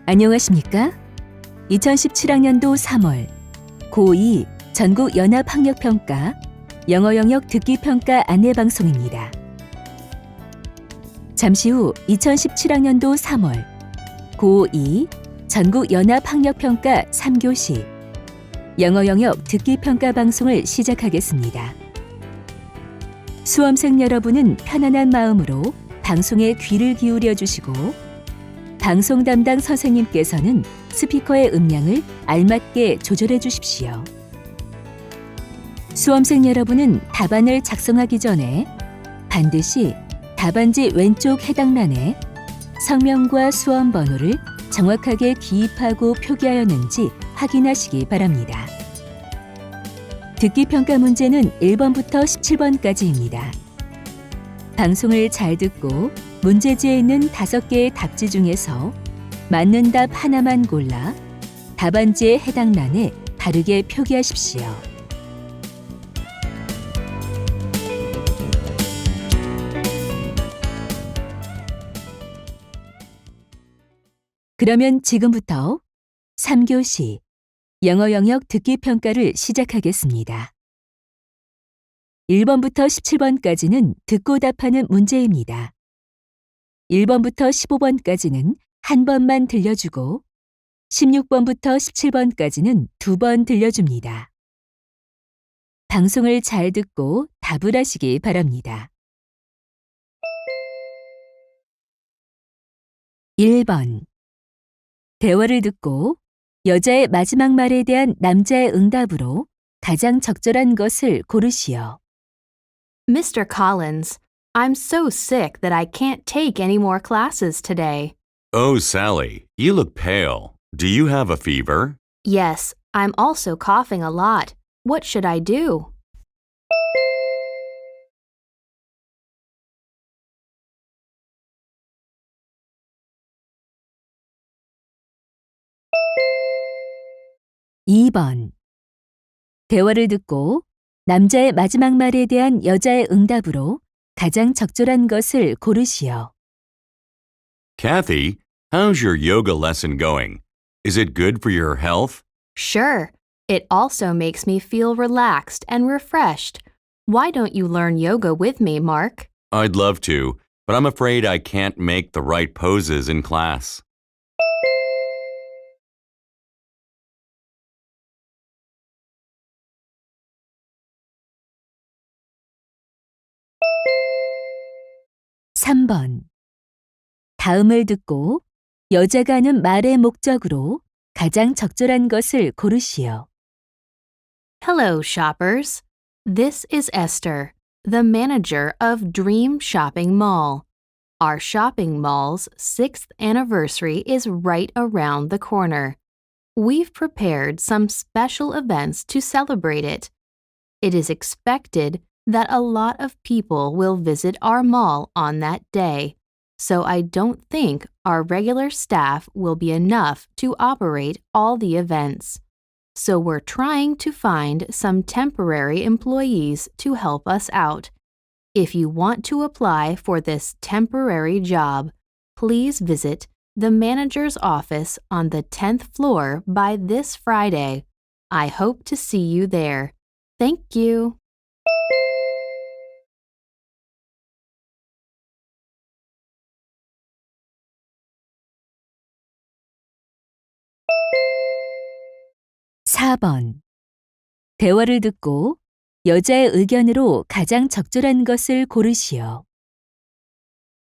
안녕하십니까? 2017학년도 3월 고2 전국 연합학력평가 영어영역 듣기평가 안내방송입니다. 잠시 후 2017학년도 3월 고2 전국 연합학력평가 3교시 영어영역 듣기평가 방송을 시작하겠습니다. 수험생 여러분은 편안한 마음으로 방송에 귀를 기울여 주시고 방송 담당 선생님께서는 스피커의 음량을 알맞게 조절해 주십시오. 수험생 여러분은 답안을 작성하기 전에 반드시 답안지 왼쪽 해당란에 성명과 수험 번호를 정확하게 기입하고 표기하였는지 확인하시기 바랍니다. 듣기평가 문제는 1번부터 17번까지입니다. 방송을 잘 듣고 문제지에 있는 5개의 답지 중에서 맞는 답 하나만 골라 답안지의 해당 란에 바르게 표기하십시오. 그러면 지금부터 3교시 영어영역 듣기평가를 시작하겠습니다. 1번부터 17번까지는 듣고 답하는 문제입니다. 1번부터 15번까지는 한 번만 들려주고 16번부터 17번까지는 2번 들려줍니다. 방송을 잘 듣고 답을 하시기 바랍니다. 1번. 대화를 듣고 여자의 마지막 말에 대한 남자의 응답으로 가장 적절한 것을 고르시오. Mr. Collins, I'm so sick that I can't take any more classes today. Oh, Sally, you look pale. Do you have a fever? Yes, I'm also coughing a lot. What should I do? (2번) 대화를 듣고 남자의 마지막 말에 대한 여자의 응답으로 가장 적절한 것을 고르시오. Kathy, how's your yoga lesson going? Is it good for your health? Sure. It also makes me feel relaxed and refreshed. Why don't you learn yoga with me, Mark? I'd love to, but I'm afraid I can't make the right poses in class. (3번) 다음을 듣고 여자가 하는 말의 목적으로 가장 적절한 것을 고르시오. Hello, shoppers. This is Esther, the manager of Dream Shopping Mall. Our shopping mall's 6th anniversary is right around the corner. We've prepared some special events to celebrate it. It is expected that a lot of people will visit our mall on that day, so I don't think our regular staff will be enough to operate all the events. So we're trying to find some temporary employees to help us out. If you want to apply for this temporary job, please visit the manager's office on the 10th floor by this Friday. I hope to see you there. Thank you. (4번) 대화를 듣고 여자의 의견으로 가장 적절한 것을 고르시오.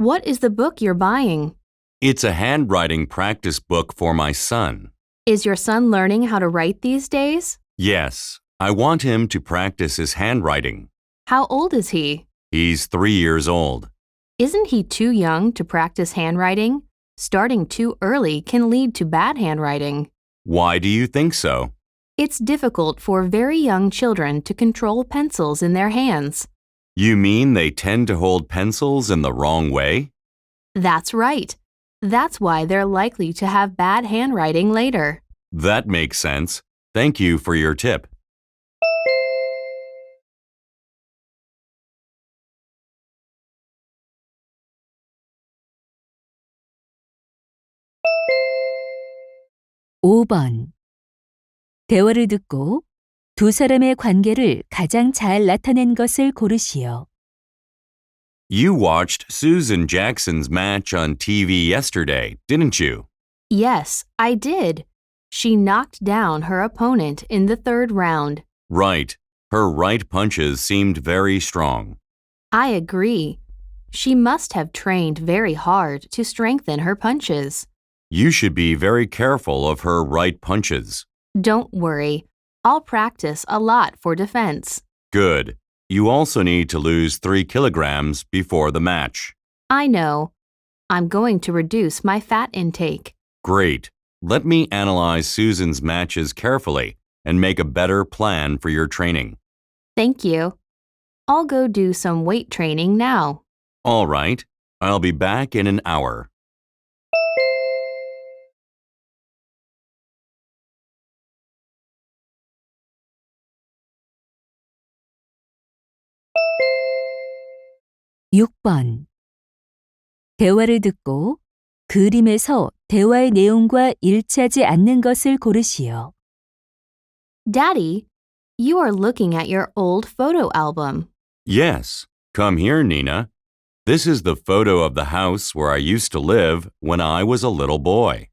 What is the book you're buying? It's a handwriting practice book for my son. Is your son learning how to write these days? Yes, I want him to practice his handwriting. How old is he? He's 3 years old. Isn't he too young to practice handwriting? Starting too early can lead to bad handwriting. Why do you think so? It's difficult for very young children to control pencils in their hands. You mean they tend to hold pencils in the wrong way? That's right. That's why they're likely to have bad handwriting later. That makes sense. Thank you for your tip. 5번. 대화를 듣고 두 사람의 관계를 가장 잘 나타낸 것을 고르시오. You watched Susan Jackson's match on TV yesterday, didn't you? Yes, I did. She knocked down her opponent in the third round. Right. Her right punches seemed very strong. I agree. She must have trained very hard to strengthen her punches. You should be very careful of her right punches. Don't worry. I'll practice a lot for defense. Good. You also need to lose 3 kilograms before the match. I know. I'm going to reduce my fat intake. Great. Let me analyze Susan's matches carefully and make a better plan for your training. Thank you. I'll go do some weight training now. All right. I'll be back in an hour. (6번) 대화를 듣고 그림에서 대화의 내용과 일치하지 않는 것을 고르시오. Daddy, you are looking at your old photo album. Yes. Come here, Nina. This is the photo of the house where I used to live when I was a little boy.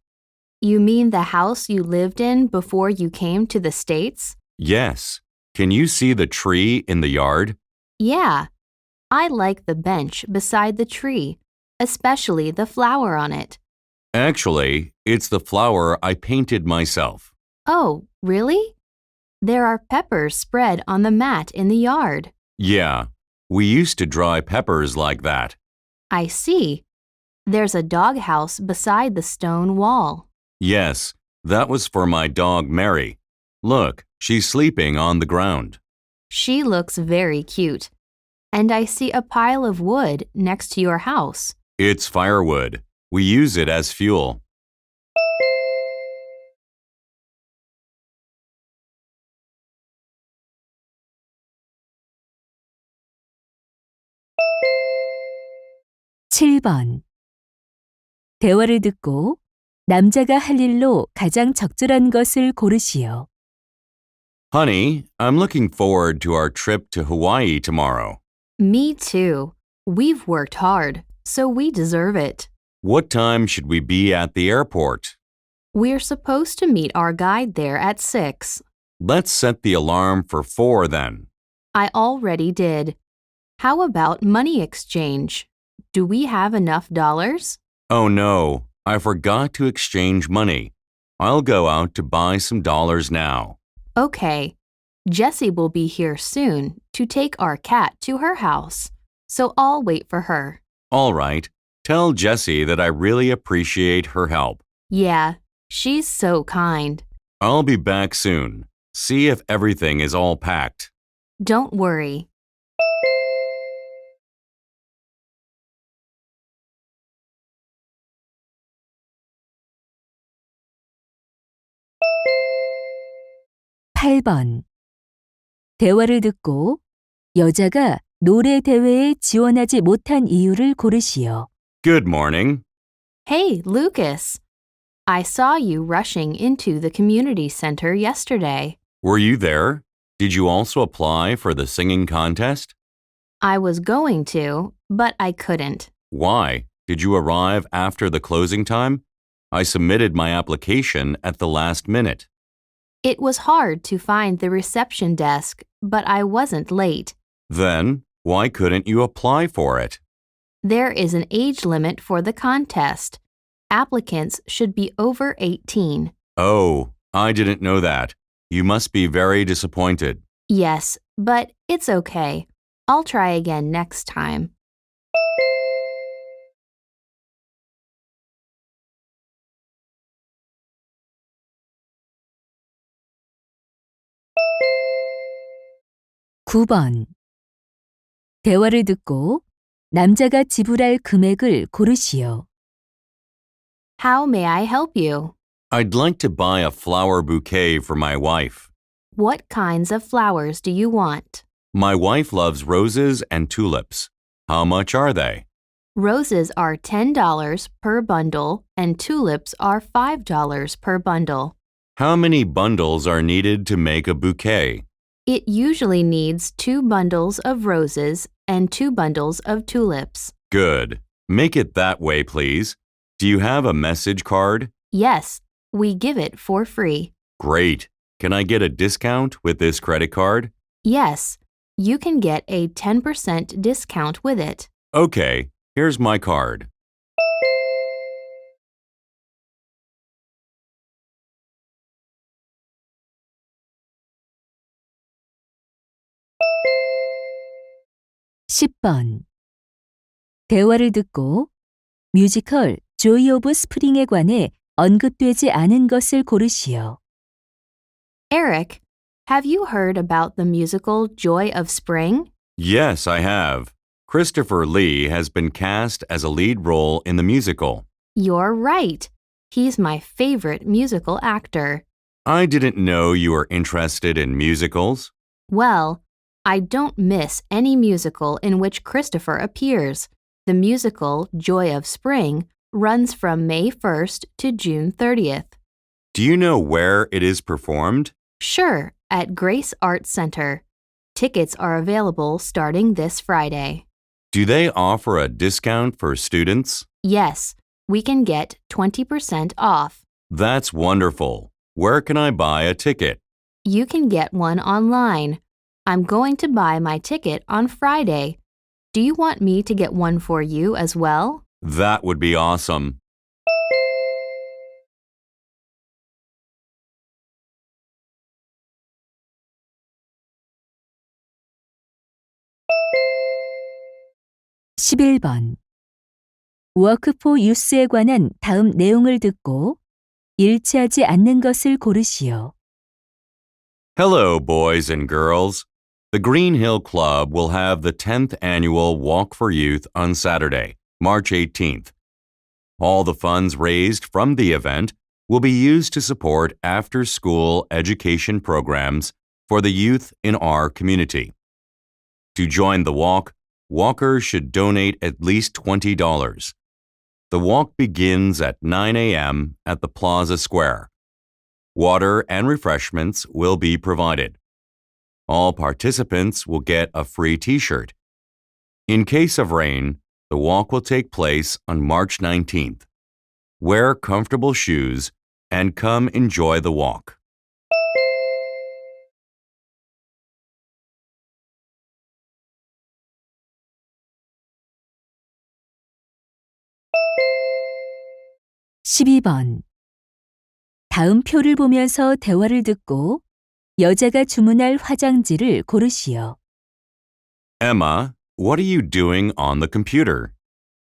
You mean the house you lived in before you came to the States? Yes. Can you see the tree in the yard? Yeah. I like the bench beside the tree, especially the flower on it. Actually, it's the flower I painted myself. Oh, really? There are peppers spread on the mat in the yard. Yeah. We used to dry peppers like that. I see. There's a doghouse beside the stone wall. Yes, that was for my dog Mary. Look, she's sleeping on the ground. She looks very cute. And I see a pile of wood next to your house. It's firewood. We use it as fuel. (7번) 대화를 듣고 남자가 할 일로 가장 적절한 것을 고르시오. Honey, I'm looking forward to our trip to Hawaii tomorrow. Me too. We've worked hard, so we deserve it. What time should we be at the airport? We're supposed to meet our guide there at 6. Let's set the alarm for 4 then. I already did. How about money exchange? Do we have enough dollars? Oh no, I forgot to exchange money. I'll go out to buy some dollars now. Okay. Jessie will be here soon to take our cat to her house, so I'll wait for her. All right. Tell Jessie that I really appreciate her help. Yeah, she's so kind. I'll be back soon. See if everything is all packed. Don't worry. (8번) 대화를 듣고 여자가 노래 대회에 지원하지 못한 이유를 고르시오. Good morning. Hey, Lucas. I saw you rushing into the community center yesterday. Were you there? Did you also apply for the singing contest? I was going to, but I couldn't. Why? Did you arrive after the closing time? I submitted my application at the last minute. It was hard to find the reception desk, but I wasn't late. Then, why couldn't you apply for it? There is an age limit for the contest. Applicants should be over 18. Oh, I didn't know that. You must be very disappointed. Yes, but it's okay. I'll try again next time. (9번) 대화를 듣고 남자가 지불할 금액을 고르시오. How may I help you? I'd like to buy a flower bouquet for my wife. What kinds of flowers do you want? My wife loves roses and tulips. How much are they? Roses are $10 per bundle and tulips are $5 per bundle. How many bundles are needed to make a bouquet? It usually needs 2 bundles of roses and 2 bundles of tulips. Good. Make it that way, please. Do you have a message card? Yes, we give it for free. Great. Can I get a discount with this credit card? Yes, you can get a 10% discount with it. Okay, here's my card. (10번) 대화를 듣고 뮤지컬 조이 오브 스프링에 관해 언급되지 않은 것을 고르시오. Eric, have you heard about the musical Joy of Spring? Yes, I have. Christopher Lee has been cast as a lead role in the musical. You're right. He's my favorite musical actor. I didn't know you were interested in musicals. Well, I don't miss any musical in which Christopher appears. The musical Joy of Spring runs from May 1st to June 30th. Do you know where it is performed? Sure, at Grace Arts Center. Tickets are available starting this Friday. Do they offer a discount for students? Yes, we can get 20% off. That's wonderful. Where can I buy a ticket? You can get one online. I'm going to buy my ticket on Friday. Do you want me to get one for you as well? That would be awesome. (11번) 워크 포 유스에 관한 다음 내용을 듣고 일치하지 않는 것을 고르시오. Hello, boys and girls. The Green Hill Club will have the 10th annual Walk for Youth on Saturday, March 18th. All the funds raised from the event will be used to support after-school education programs for the youth in our community. To join the walk, walkers should donate at least $20. The walk begins at 9 a.m. at the Plaza Square. Water and refreshments will be provided. All participants will get a free T-shirt. In case of rain, the walk will take place on March 19th. Wear comfortable shoes and come enjoy the walk. (12번) 다음 표를 보면서 대화를 듣고 여자가 주문할 화장지를 고르시오. Emma, what are you doing on the computer?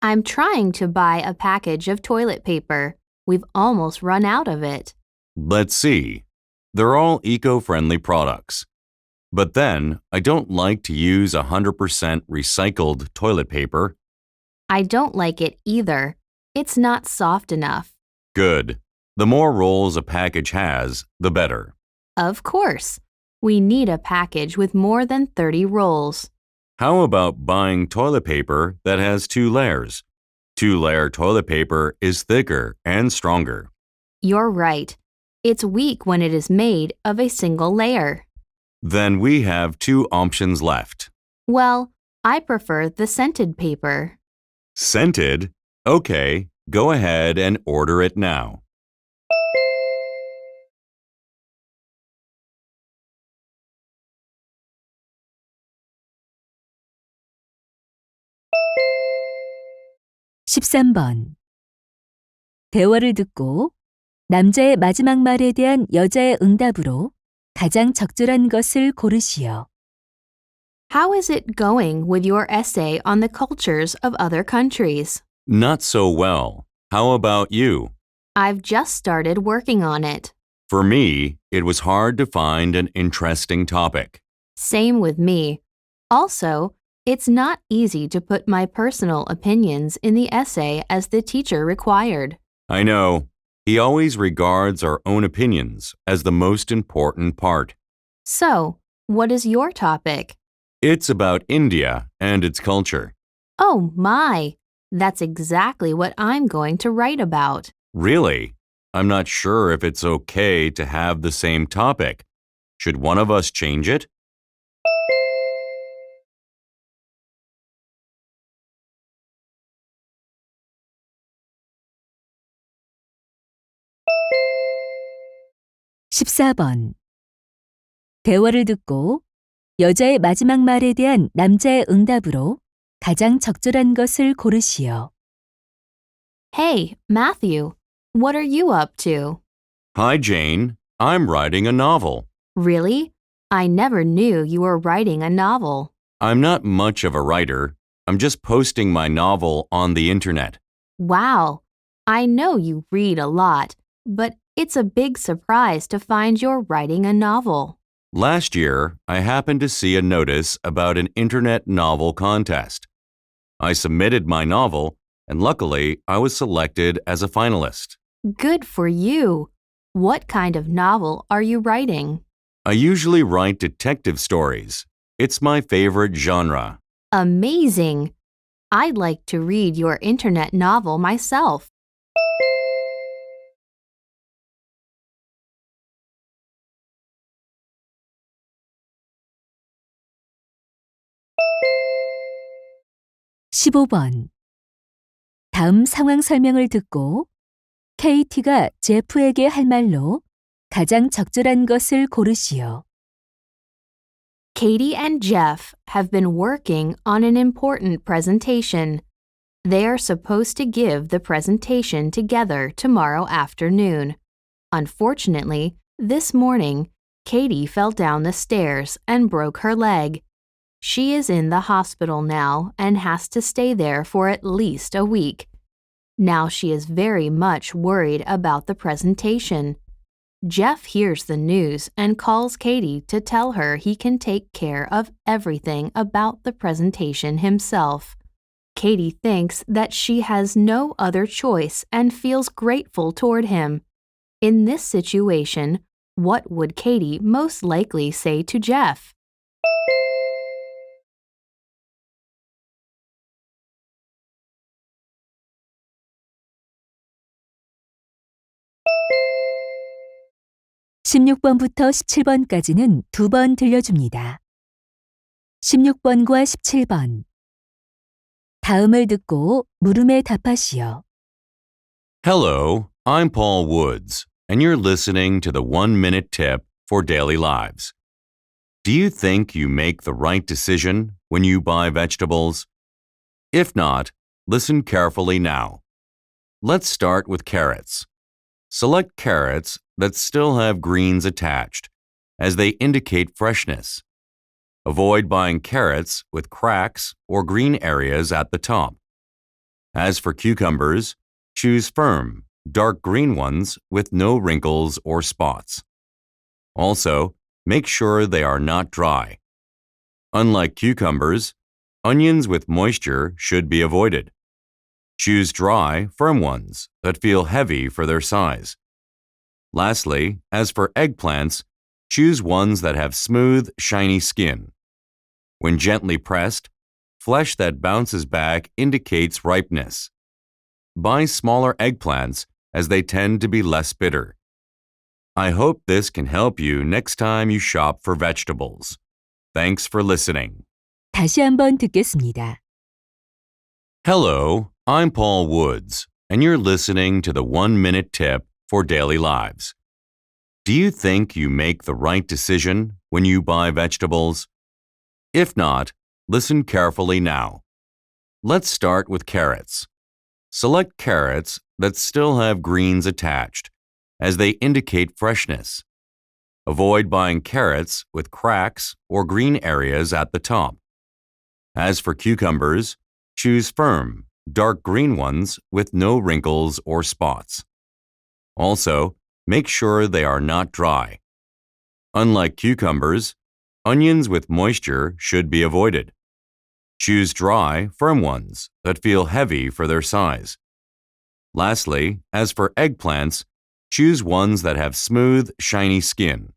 I'm trying to buy a package of toilet paper. We've almost run out of it. Let's see. They're all eco-friendly products. But then, I don't like to use 100% recycled toilet paper. I don't like it either. It's not soft enough. Good. The more rolls a package has, the better. Of course. We need a package with more than 30 rolls. How about buying toilet paper that has 2 layers? 2-layer toilet paper is thicker and stronger. You're right. It's weak when it is made of a single layer. Then we have 2 options left. Well, I prefer the scented paper. Scented? Okay, go ahead and order it now. (13번) 대화를 듣고 남자의 마지막 말에 대한 여자의 응답으로 가장 적절한 것을 고르시오. How is it going with your essay on the cultures of other countries? Not so well. How about you? I've just started working on it. For me, it was hard to find an interesting topic. Same with me. Also, it's not easy to put my personal opinions in the essay as the teacher required. I know. He always regards our own opinions as the most important part. So, what is your topic? It's about India and its culture. Oh my! That's exactly what I'm going to write about. Really? I'm not sure if it's okay to have the same topic. Should one of us change it? (14번) 대화를 듣고 여자의 마지막 말에 대한 남자의 응답으로 가장 적절한 것을 고르시오. Hey, Matthew, what are you up to? Hi, Jane. I'm writing a novel. Really? I never knew you were writing a novel. I'm not much of a writer. I'm just posting my novel on the internet. Wow. I know you read a lot, but it's a big surprise to find you're writing a novel. Last year, I happened to see a notice about an internet novel contest. I submitted my novel, and luckily, I was selected as a finalist. Good for you. What kind of novel are you writing? I usually write detective stories. It's my favorite genre. Amazing. I'd like to read your internet novel myself. (15번) 다음 상황 설명을 듣고 KT가 제프에게 할 말로 가장 적절한 것을 고르시오. Katie and Jeff have been working on an important presentation. They are supposed to give the presentation together tomorrow afternoon. Unfortunately, this morning, Katie fell down the stairs and broke her leg. She is in the hospital now and has to stay there for at least a week. Now she is very much worried about the presentation. Jeff hears the news and calls Katie to tell her he can take care of everything about the presentation himself. Katie thinks that she has no other choice and feels grateful toward him. In this situation, what would Katie most likely say to Jeff? (16번부터 17번까지는 2번 들려줍니다. 16번과 17번 다음을 듣고 물음에 답하시오. Hello, I'm Paul Woods, and you're listening to the 1-minute tip for daily lives. Do you think you make the right decision when you buy vegetables? If not, listen carefully now. Let's start with carrots. Select carrots that still have greens attached, as they indicate freshness. Avoid buying carrots with cracks or green areas at the top. As for cucumbers, choose firm, dark green ones with no wrinkles or spots. Also, make sure they are not dry. Unlike cucumbers, onions with moisture should be avoided. Choose dry, firm ones that feel heavy for their size. Lastly, as for eggplants, choose ones that have smooth, shiny skin. When gently pressed, flesh that bounces back indicates ripeness. Buy smaller eggplants as they tend to be less bitter. I hope this can help you next time you shop for vegetables. Thanks for listening. 다시 한번 듣겠습니다. Hello, I'm Paul Woods, and you're listening to the 1-minute tip for daily lives. Do you think you make the right decision when you buy vegetables? If not, listen carefully now. Let's start with carrots. Select carrots that still have greens attached, as they indicate freshness. Avoid buying carrots with cracks or green areas at the top. As for cucumbers, choose firm, dark green ones with no wrinkles or spots. Also, make sure they are not dry. Unlike cucumbers, onions with moisture should be avoided. Choose dry, firm ones that feel heavy for their size. Lastly, as for eggplants, choose ones that have smooth, shiny skin.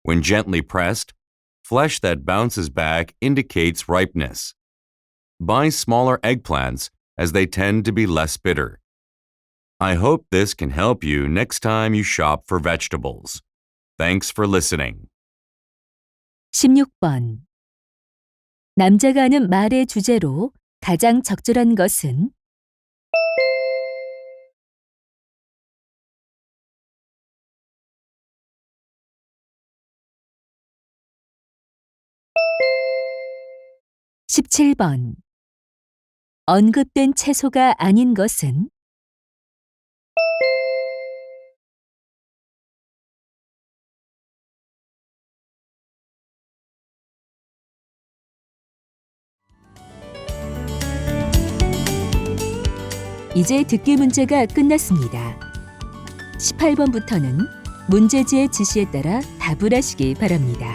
When gently pressed, flesh that bounces back indicates ripeness. Buy smaller eggplants as they tend to be less bitter. I hope this can help you next time you shop for vegetables. Thanks for listening. 16번. 남자가 하는 말의 주제로 가장 적절한 것은 17번. 언급된 채소가 아닌 것은 '이제 듣기 문제가 끝났습니다. 18번부터는 문제지의 지시에 따라 답을 하시기 바랍니다.